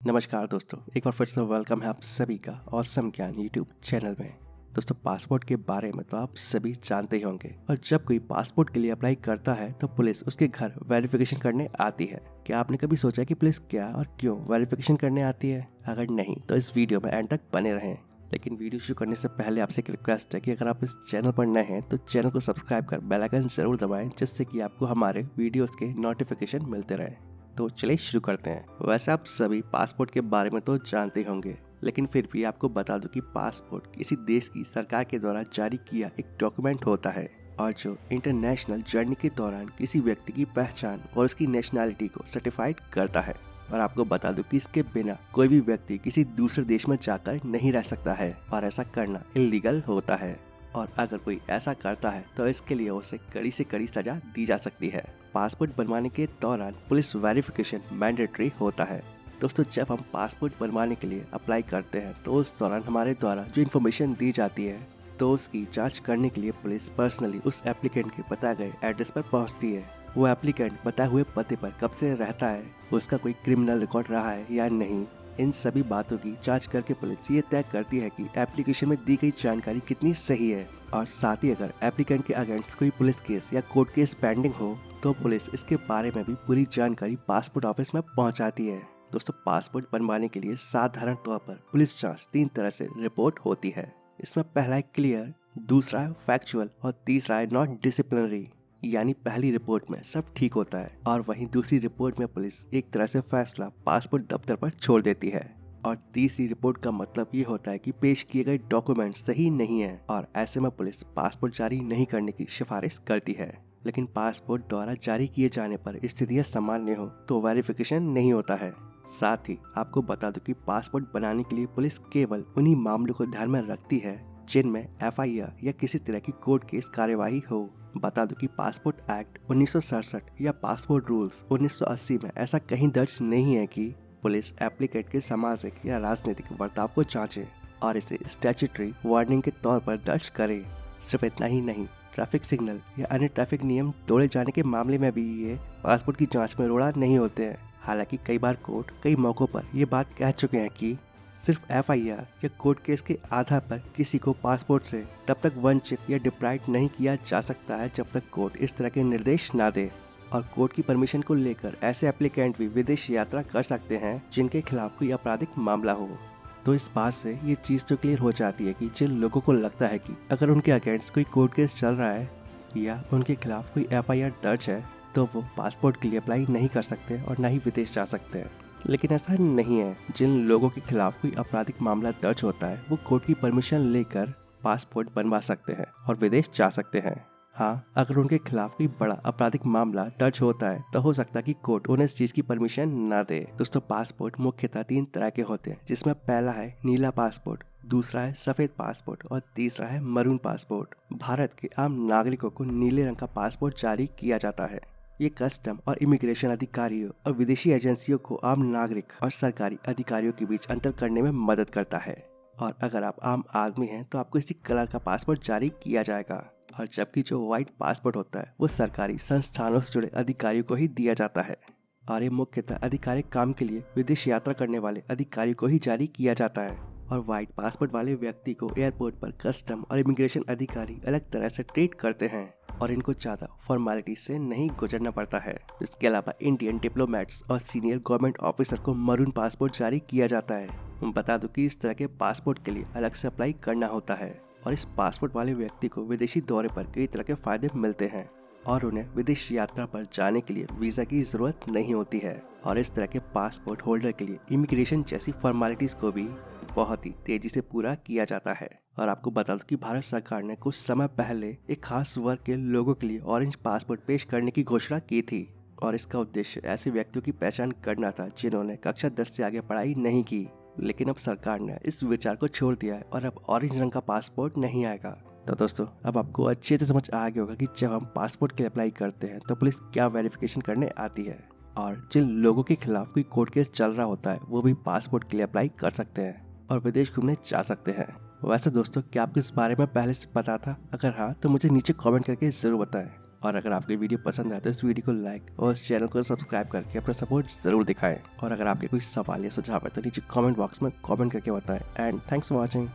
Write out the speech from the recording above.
नमस्कार दोस्तों, एक बार फिर से वेलकम है आप सभी का ऑसम ज्ञान यूट्यूब चैनल में। दोस्तों, पासपोर्ट के बारे में तो आप सभी जानते ही होंगे और जब कोई पासपोर्ट के लिए अप्लाई करता है तो पुलिस उसके घर वेरिफिकेशन करने आती है। क्या आपने कभी सोचा कि पुलिस क्या और क्यों वेरिफिकेशन करने आती है? अगर नहीं तो इस वीडियो में एंड तक बने रहें। लेकिन वीडियो शुरू करने से पहले आपसे एक रिक्वेस्ट है कि अगर आप इस चैनल पर नए हैं तो चैनल को सब्सक्राइब कर बेल आइकन जरूर दबाएं, जिससे कि आपको हमारे वीडियोस के नोटिफिकेशन मिलते रहें। तो चलिए शुरू करते हैं। वैसे आप सभी पासपोर्ट के बारे में तो जानते होंगे, लेकिन फिर भी आपको बता दूं कि पासपोर्ट किसी देश की सरकार के द्वारा जारी किया एक डॉक्यूमेंट होता है और जो इंटरनेशनल जर्नी के दौरान किसी व्यक्ति की पहचान और उसकी नेशनैलिटी को सर्टिफाइड करता है। और आपको बता दूं कि इसके बिना कोई भी व्यक्ति किसी दूसरे देश में जाकर नहीं रह सकता है और ऐसा करना इलीगल होता है। और अगर कोई ऐसा करता है तो इसके लिए उसे कड़ी से कड़ी सजा दी जा सकती है। पासपोर्ट बनवाने के दौरान पुलिस वेरिफिकेशन मैंडेटरी होता है। दोस्तों, जब हम पासपोर्ट बनवाने के लिए अप्लाई करते हैं तो उस दौरान हमारे द्वारा जो इन्फॉर्मेशन दी जाती है तो उसकी जांच करने के लिए पुलिस पर्सनली उस एप्लीकेंट के बताए गए एड्रेस पर पहुंचती है। वो एप्लीकेंट बताए हुए पते पर कब से रहता है, उसका कोई क्रिमिनल रिकॉर्ड रहा है या नहीं, इन सभी बातों की जांच करके पुलिस ये तय करती है कि एप्लीकेशन में दी गई जानकारी कितनी सही है। और साथ ही अगर एप्लीकेंट के अगेंस्ट कोई पुलिस केस या कोर्ट केस पेंडिंग हो तो पुलिस इसके बारे में भी पूरी जानकारी पासपोर्ट ऑफिस में पहुंचाती है। दोस्तों, पासपोर्ट बनवाने के लिए साधारण तौर पर पुलिस जांच 3 तरह से रिपोर्ट होती है। इसमें पहला है क्लियर, दूसरा है फैक्चुअल और तीसरा है नॉन डिसिप्लिनरी। यानी पहली रिपोर्ट में सब ठीक होता है और वहीं दूसरी रिपोर्ट में पुलिस एक तरह से फैसला पासपोर्ट दफ्तर पर छोड़ देती है। और तीसरी रिपोर्ट का मतलब ये होता है कि पेश किए गए डॉक्यूमेंट सही नहीं है और ऐसे में पुलिस पासपोर्ट जारी नहीं करने की सिफारिश करती है। लेकिन पासपोर्ट द्वारा जारी किए जाने पर स्थितियां सामान्य हो तो वेरिफिकेशन नहीं होता है। साथ ही आपको बता दो कि पासपोर्ट बनाने के लिए पुलिस केवल उन्हीं मामलों को ध्यान में रखती है जिनमें FIR या किसी तरह की कोर्ट केस कार्यवाही हो। बता दो कि पासपोर्ट एक्ट 1967 या पासपोर्ट रूल्स 1980 में ऐसा कहीं दर्ज नहीं है कि पुलिस एप्लीकेंट के सामाजिक या राजनीतिक बर्ताव को जांचे और इसे स्टैट्यूटरी वार्निंग के तौर पर दर्ज करे। सिर्फ इतना ही नहीं, ट्रैफिक सिग्नल या अन्य ट्रैफिक नियम तोड़े जाने के मामले में भी ये पासपोर्ट की जांच में रोड़ा नहीं होते हैं। हालांकि कई बार कोर्ट कई मौकों पर ये बात कह चुके हैं कि सिर्फ FIR या कोर्ट केस के आधार पर किसी को पासपोर्ट से तब तक वंचित या डिप्राइव नहीं किया जा सकता है जब तक कोर्ट इस तरह के निर्देश ना दे। और कोर्ट की परमिशन को लेकर ऐसे एप्लीकेंट भी विदेश यात्रा कर सकते हैं जिनके खिलाफ कोई आपराधिक मामला हो। तो इस बात से ये चीज़ तो क्लियर हो जाती है कि जिन लोगों को लगता है कि अगर उनके अगेंस्ट कोई कोर्ट केस चल रहा है या उनके खिलाफ कोई FIR दर्ज है तो वो पासपोर्ट के लिए अप्लाई नहीं कर सकते और ना ही विदेश जा सकते हैं। लेकिन ऐसा नहीं है। जिन लोगों के खिलाफ कोई आपराधिक मामला दर्ज होता है वो कोर्ट की परमिशन लेकर पासपोर्ट बनवा सकते हैं और विदेश जा सकते हैं। हाँ, अगर उनके खिलाफ कोई बड़ा आपराधिक मामला दर्ज होता है तो हो सकता है कि कोर्ट उन्हें इस चीज की परमिशन ना दे। दोस्तों, पासपोर्ट मुख्यतः 3 तरह के होते हैं, जिसमें पहला है नीला पासपोर्ट, दूसरा है सफेद पासपोर्ट और तीसरा है मरून पासपोर्ट। भारत के आम नागरिकों को नीले रंग का पासपोर्ट जारी किया जाता है। ये कस्टम और इमिग्रेशन अधिकारियों और विदेशी एजेंसियों को आम नागरिक और सरकारी अधिकारियों के बीच अंतर करने में मदद करता है। और अगर आप आम आदमी हैं तो आपको इसी कलर का पासपोर्ट जारी किया जाएगा। और जबकि जो व्हाइट पासपोर्ट होता है वो सरकारी संस्थानों से जुड़े अधिकारियों को ही दिया जाता है और ये मुख्यतः आधिकारिक काम के लिए विदेश यात्रा करने वाले अधिकारियों को ही जारी किया जाता है। और व्हाइट पासपोर्ट वाले व्यक्ति को एयरपोर्ट पर कस्टम और इमिग्रेशन अधिकारी अलग तरह से ट्रीट करते हैं और इनको ज्यादा फॉर्मेलिटी से नहीं गुजरना पड़ता है। इसके अलावा इंडियन डिप्लोमेट्स और सीनियर गवर्नमेंट ऑफिसर को मरून पासपोर्ट जारी किया जाता है। बता दो कि इस तरह के पासपोर्ट के लिए अलग से अप्लाई करना होता है और इस पासपोर्ट वाले व्यक्ति को विदेशी दौरे पर कई तरह के फायदे मिलते हैं और उन्हें विदेश यात्रा पर जाने के लिए वीजा की जरूरत नहीं होती है। और इस तरह के पासपोर्ट होल्डर के लिए इमिग्रेशन जैसी फॉर्मेलिटीज को भी बहुत ही तेजी से पूरा किया जाता है। और आपको बता दो कि भारत सरकार ने कुछ समय पहले एक खास वर्ग के लोगों के लिए ऑरेंज पासपोर्ट पेश करने की घोषणा की थी और इसका उद्देश्य ऐसे व्यक्तियों की पहचान करना था जिन्होंने कक्षा 10 से आगे पढ़ाई नहीं की। लेकिन अब सरकार ने इस विचार को छोड़ दिया है और अब ऑरेंज रंग का पासपोर्ट नहीं आएगा। तो दोस्तों, अब आपको अच्छे से समझ आ गया होगा कि जब हम पासपोर्ट के लिए अप्लाई करते हैं तो पुलिस क्या वेरिफिकेशन करने आती है और जिन लोगों के खिलाफ कोई कोर्ट केस चल रहा होता है वो भी पासपोर्ट के लिए अप्लाई कर सकते हैं और विदेश घूमने जा सकते हैं। वैसे दोस्तों, क्या आपको इस बारे में पहले से पता था? अगर हाँ तो मुझे नीचे कमेंट करके जरूर बताएं। और अगर आपको वीडियो पसंद आए तो इस वीडियो को लाइक और इस चैनल को सब्सक्राइब करके अपना सपोर्ट जरूर दिखाएं। और अगर आपके कोई सवाल या सुझाव है तो नीचे कमेंट बॉक्स में कमेंट करके बताएं। And thanks for watching.